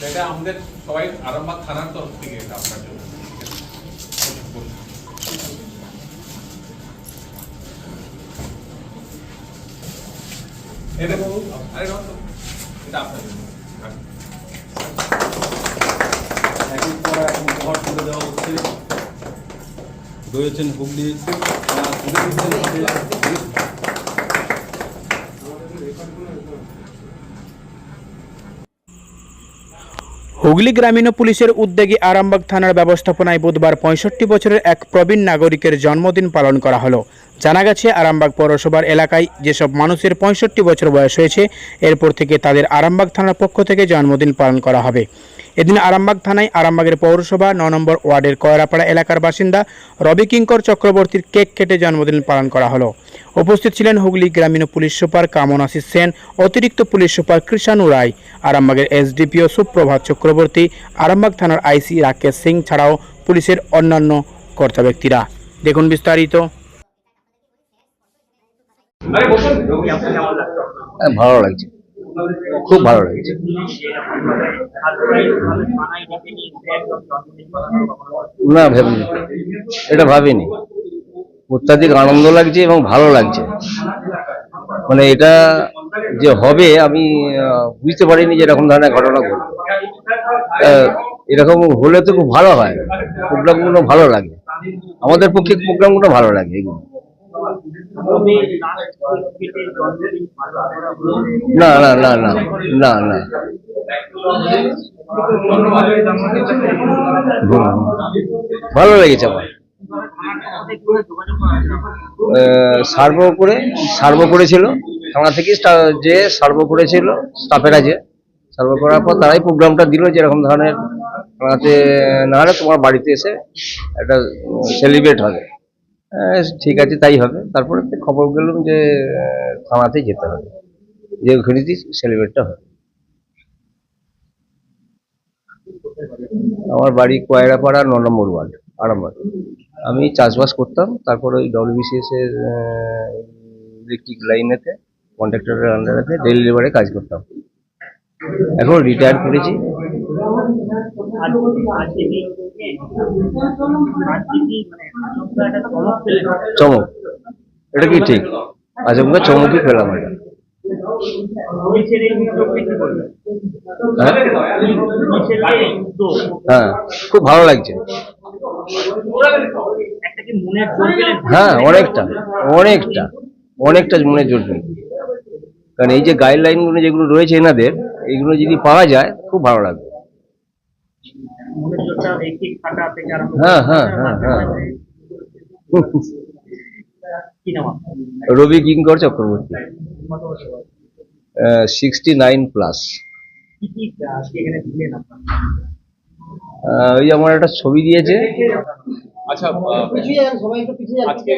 এটা আমাদের সবাই আরামবাগ থানার তরফ থেকে এটা আপনার জন্য। এটা বাবু, আরে না তো, এটা আপনার জন্য। এখন পর এখন উপহার তুলে দেওয়া হচ্ছে। রয়েছেন হুগলি হুগলি গ্রামীণ পুলিশের উদ্যোগে আরামবাগ থানার ব্যবস্থাপনায় বুধবার ৬৫ বছরের এক প্রবীণ নাগরিকের জন্মদিন পালন করা হলো। জানা গেছে, আরামবাগ পৌরসভার এলাকায় যেসব মানুষের ৬৫ বছর বয়স হয়েছে, এরপর থেকে তাদের আরামবাগ থানার পক্ষ থেকে জন্মদিন পালন করা হবে। এদিন আরামবাগ থানায় আরামবাগের পৌরসভা ৯ নম্বর ওয়ার্ডের কয়রাপাড়া এলাকার বাসিন্দা রবি কিঙ্কর চক্রবর্তীর কেক কেটে জন্মদিন পালন করা হলো। উপস্থিত ছিলেন হুগলি গ্রামীণ police super Kamanasis Sen, অতিরিক্ত পুলিশ সুপার কৃষাণু রায়, আরামবাগের এসডিপিও সুপ্রভাত চক্রবর্তী, আরামবাগ থানার আইসি রাকেশ সিং ছাড়াও পুলিশের অন্যান্য কর্তা ব্যক্তিরা। দেখুন বিস্তারিত। ভালো লাগছে, খুব ভালো লাগছে। না ভাবিনি, এটা ভাবিনি। অত্যাধিক আনন্দ লাগছে এবং ভালো লাগছে। মানে এটা যে হবে আমি বুঝতে পারিনি যে এরকম ধরনের ঘটনা ঘটবে। এরকম হলে তো খুব ভালো হয়, প্রোগ্রামগুলো ভালো লাগে, আমাদের পক্ষে প্রোগ্রামগুলো ভালো লাগে এগুলো। না না না না না না ভালো লেগেছে আমার। সার্ভ করেছিল থানা থেকে, যে সার্ভ করেছিল স্টাফেরা, যে সার্ভ করার পর তারাই প্রোগ্রামটা দিল যে এরকম ধরনের থানাতে না হলে তোমার বাড়িতে এসে একটা সেলিব্রেট হবে। ঠিক আছে, তাই হবে। তারপরে খবর পেলাম যে থানাতেই যেতে হবে, যে ওখানেই সেলিব্রেটটা হবে। আমার বাড়ি কয়রাপাড়া ৯ নম্বর ওয়ার্ড, আরামবাগ। আমি চাষবাস করতাম, তারপর ওই ডব্লিউবিসিএস এর ইলেকট্রিক লাইনেতে কন্ট্রাক্টরের আন্ডারেতে ডেলি লেবারে কাজ করতাম। এখন রিটায়ার করেছি। চমক, এটা কি ঠিক? আজমকা চমকই পেলাম এটা। হ্যাঁ, খুব ভালো লাগছে। হ্যাঁ, অনেকটা অনেকটা অনেকটা মনে জোর নেই। কারণ এই যে গাইডলাইনগুলো যেগুলো রয়েছে এনাদের, এইগুলো যদি পাওয়া যায় খুব ভালো লাগবে। হ্যাঁ হ্যাঁ হ্যাঁ হ্যাঁ। রবি কিঙ্কর চক্রবর্তী, 69+। ওই আমার একটা ছবি দিয়েছে। আচ্ছা, আজকে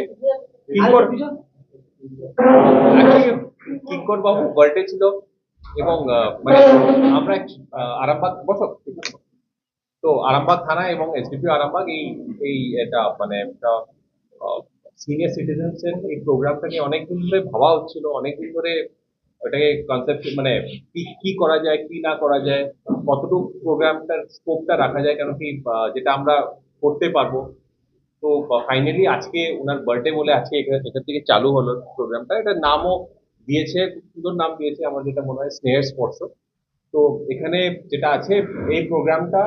কিঙ্কর বাবু বার্থডে ছিল এবং মানে আমরা আরামবাগ বসত, তো আরামবাগ থানা এবং এসডিপিও আরামবাগ এই এই এটা মানে একটা সিনিয়র সিটিজেন্স এর এই প্রোগ্রামটাকে অনেকদিন ধরে ভাবা হচ্ছিল, অনেকদিন ধরে ওটাকে কনসেপ্ট মানে কি করা যায়, কি না করা যায়, কতটুকু প্রোগ্রামটার স্কোপটা রাখা যায়, কেন কি যেটা আমরা করতে পারবো। তো ফাইনালি আজকে ওনার বার্থডে বলে আজকে এখান থেকে চালু হলো প্রোগ্রামটা। এটার নামও দিয়েছে, খুব সুন্দর নাম দিয়েছে আমার যেটা মনে হয়, স্নেহের স্পর্শ। তো এখানে যেটা আছে, এই প্রোগ্রামটা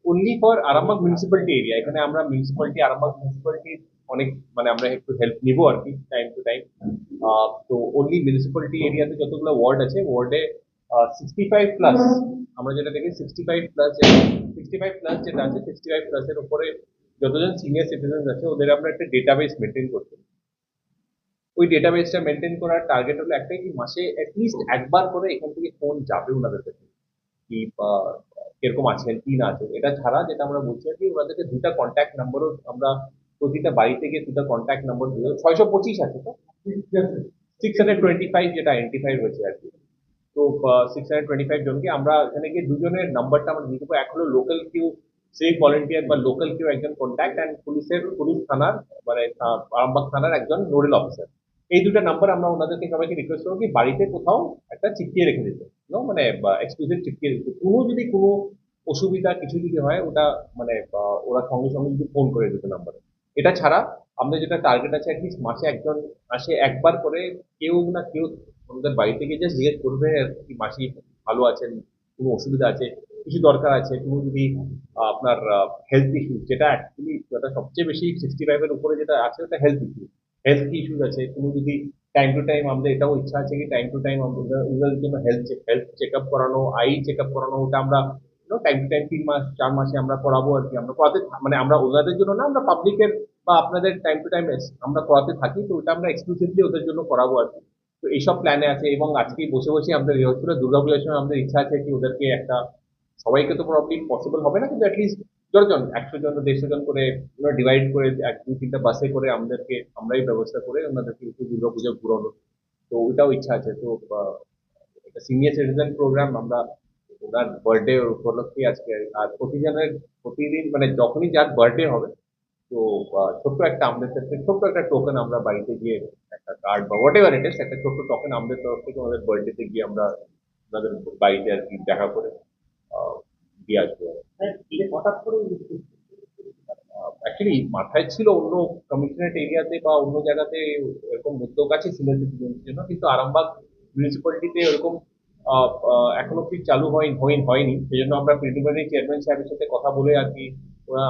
only for Arambagh municipality area. এখানে আমরা মিউনিসিপ্যালিটি, আরামবাগ মিউনিসিপ্যালিটি অনেক মানে আমরা একটু হেল্প নিবো আর কি, টাইম টু টাইম। তো অনলি মিউনিসিপ্যালিটি এরিয়াতে যতগুলো ওয়ার্ড আছে, ওয়ার্ডে 65+, আমরা যেটা দেখি 65+, 65+ যেটা আছে, 65+ এর উপরে যতজন সিনিয়র সিটিজেন আছে ওদের আমরা একটা ডেটাবেস মেনটেন করতে। ওই ডেটাবেসটা মেনটেন করার টার্গেট হলো একটাই, কি মাসে অ্যাটলিস্ট একবার করে এখান থেকে ফোন যাবে ওনাদের কাছে, কি কিরকম আছেন কি না আছেন। এটা ছাড়া যেটা আমরা বলছি আর কি, ওনাদেরকে 2টা কন্ট্যাক্ট নাম্বারও আমরা প্রতিটা বাড়িতে গিয়ে 2টা কন্ট্যাক্ট নাম্বার দিল। 625 আছে তো 625 যেটা আইডেন্টিফাই হয়েছে আর কি। তো 625 জনকে আমরা এখানে গিয়ে দুজনের নাম্বারটা আমরা দিয়ে দেবো। এক হলো লোকাল কিউ সেফ ভলেন্টিয়ার বা লোকাল কিউ একজন কন্ট্যাক্ট, অ্যান্ড পুলিশ থানার মানে আরামবাগ থানার একজন নোডাল অফিসার। এই 2টা নাম্বার আমরা ওনাদেরকে সবাইকে রিকোয়েস্ট করবো কি বাড়িতে কোথাও একটা চিঠিয়ে রেখে দিতে, মানে এক্সক্লুসিভ চিঠিয়ে দিচ্ছে কোনো অসুবিধা কিছু যদি হয় ওটা মানে ওরা সঙ্গে সঙ্গে যদি ফোন করে দিতে নাম্বারে। এটা ছাড়া আমাদের যেটা টার্গেট আছে অ্যাটলিস্ট মাসে একজন আসে একবার করে, কেউ না কেউ আমাদের বাড়িতে গিয়ে জাস্ট জিজ্ঞেস করবে আর কি মাসি ভালো আছেন, কোনো অসুবিধা আছে, কিছু দরকার আছে, কোনো যদি আপনার হেলথ ইস্যু, যেটা অ্যাকচুয়ালি যেটা সবচেয়ে বেশি 65-এর উপরে যেটা আছে ওটা হেলথ ইস্যুস আছে, কোনো যদি টাইম টু টাইম আমাদের এটাও ইচ্ছা আছে কি টাইম টু টাইম ওদের জন্য হেলথ চেক আপ করানো, আই চেক আপ করানো, ওটা আমরা টাইম টু টাইম 3 মাস 4 মাসে আমরা করাবো আর কি। আমরা করাতে মানে আমরা ওনাদের জন্য না, আমরা পাবলিকের বা আপনাদের টাইম টু টাইম আমরা করাতে থাকি, তো ওটা আমরা এক্সক্লুসিভলি ওদের জন্য করাবো আর কি। তো এইসব প্ল্যানে আছে এবং আজকে বসে বসে আমাদের ইয়ে হচ্ছিল দুর্গাপূজার সময় আমাদের ইচ্ছা আছে কি ওদেরকে একটা, সবাইকে তো প্রবলি পসিবল হবে না কিন্তু অ্যাটলিস্ট যতজন 100 জন 150 জন করে ডিভাইড করে 1 2 3টা বাসে করে আমরাই ব্যবস্থা করে ওনাদেরকে একটু দুর্গাপূজা ঘুরানো। তো ওইটাও ইচ্ছা আছে। তো একটা সিনিয়র সিটিজেন প্রোগ্রাম আমরা ওনার বার্থডে উপলক্ষে আজকে, আর প্রতিদিন মানে যখনই যার বার্থডে হবে, তো ছোট্ট একটা আমাদের ক্ষেত্রে ছোট্ট একটা টোকেন আমরা বাড়িতে গিয়ে একটা কার্ড বা হোয়াট এভার ইট ইস, একটা ছোট্ট টোকেন আমাদের তরফ থেকে আমাদের বার্থডেতে গিয়ে আমরা ওনাদের বাড়িতে আর কি দেখা করে আহ, দিয়ে আসবো। হঠাৎ করে অ্যাকচুয়ালি মাথায় ছিল অন্য কমিশনারেট এরিয়াতে বা অন্য জায়গাতে এরকম উদ্যোগ আছে সিনিয়র সিটিজেনদের জন্য, কিন্তু আরামবাগ মিউনিসিপ্যালিটিতে এরকম এখন অব্দি চালু হয়নি। সেই জন্য আমরা প্রিলিমিনারি চেয়ারম্যান সাহেবের সাথে কথা বলে আর কি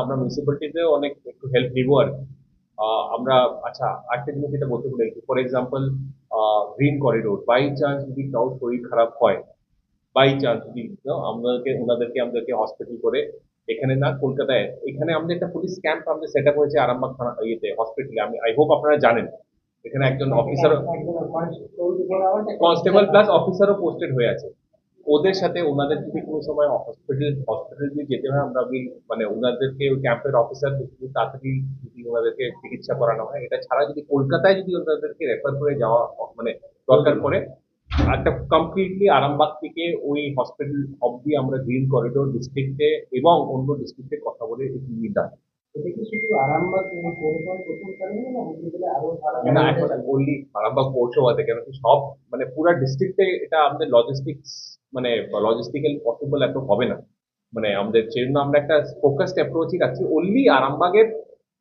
আমরা মিউনিসিপ্যালিটিতেও অনেক একটু হেল্প নিবো আর কি। আমরা আচ্ছা আরেকটা জিনিস যেটা বলতে ভুলে গেছি, for example green corridor, by chance যদি কাউ শরীর খারাপ হয়, বাই চান্স যদি আমাদেরকে হসপিটাল করে এখানে না কলকাতায়, এখানে আমাদের একটা পুলিশ ক্যাম্প আমাদের সেট আপ হয়েছে আরামবাগ থানা ইয়েতে হসপিটালে, আমি আই হোপ আপনারা জানেন। এখানে একজন অফিসার কনস্টেবল প্লাস অফিসারও পোস্টেড হয়ে আছে। ওদের সাথে ওনাদের যদি কোনো সময় হসপিটাল যদি যেতে হয়, আমরা মানে ওনাদেরকে ওই ক্যাম্পের অফিসার তাড়াতাড়ি যদি ওনাদেরকে চিকিৎসা করানো হয়। এটা ছাড়া যদি কলকাতায় যদি ওনাদেরকে রেফার করে যাওয়া মানে দরকার পড়ে, একটা কমপ্লিটলি আরামবাগ থেকে ওই হসপিটাল অব্দি আমরা গ্রিন করিডোর ডিস্ট্রিক্টে এবং অন্য ডিস্ট্রিক্টে কথা বলে এটি নির্ধারণ। এটা কি শুধু আরামবাগ পৌরসভার প্রথম কারণে না বলতে গেলে আরো না এখন ওনলি আরামবাগ পৌরসভাতে, কেন কি সব মানে পুরা ডিস্ট্রিক্টে এটা আমাদের লজিস্টিক্স মানে লজিস্টিক্যাল পসিবল এত হবে না। মানে আমাদের সেজন্য আমরা একটা ফোকাসড অ্যাপ্রোচই রাখছি ওনলি আরামবাগের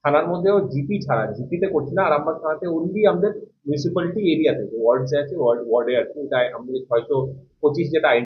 থানার মধ্যেও, জিপি ছাড়া, জিপিতে করছি না, আরামবাগ থানাতে ওনলি আমাদের মিউনিসিপ্যালিটি এরিয়াতে ওয়ার্ড যে আছে ওয়ার্ডে আর কি, এটা আমাদের 625 যেটা